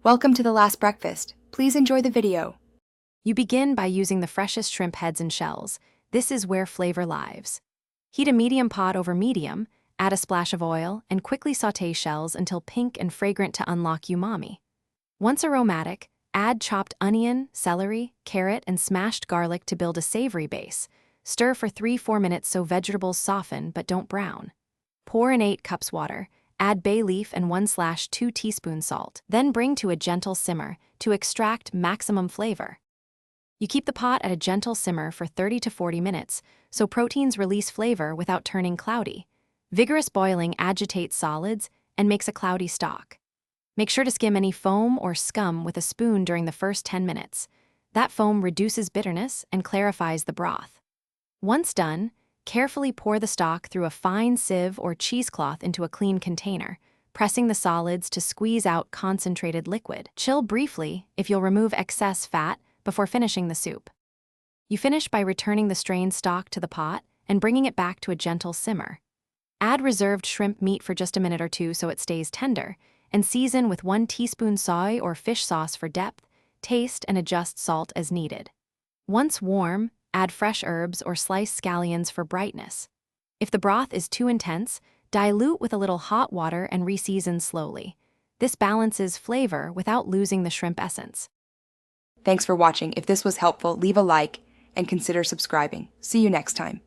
Welcome to The Last Breakfast. Please enjoy the video. You begin by using the freshest shrimp heads and shells. This is where flavor lives. Heat a medium pot over medium, add a splash of oil, and quickly sauté shells until pink and fragrant to unlock umami. Once aromatic, add chopped onion, celery, carrot, and smashed garlic to build a savory base. Stir for 3-4 minutes so vegetables soften but don't brown. Pour in 8 cups water. Add bay leaf and 1/2 teaspoons salt. Then bring to a gentle simmer to extract maximum flavor. You keep the pot at a gentle simmer for 30 to 40 minutes, so proteins release flavor without turning cloudy. Vigorous boiling agitates solids and makes a cloudy stock. Make sure to skim any foam or scum with a spoon during the first 10 minutes. That foam reduces bitterness and clarifies the broth. Once done, carefully pour the stock through a fine sieve or cheesecloth into a clean container, pressing the solids to squeeze out concentrated liquid. Chill briefly if you'll remove excess fat before finishing the soup. You finish by returning the strained stock to the pot and bringing it back to a gentle simmer. Add reserved shrimp meat for just a minute or two so it stays tender, and season with 1 teaspoon soy or fish sauce for depth. Taste and adjust salt as needed. Once warm, add fresh herbs or sliced scallions for brightness. If the broth is too intense, dilute with a little hot water and reseason slowly. This balances flavor without losing the shrimp essence. Thanks for watching. If this was helpful, leave a like and consider subscribing. See you next time.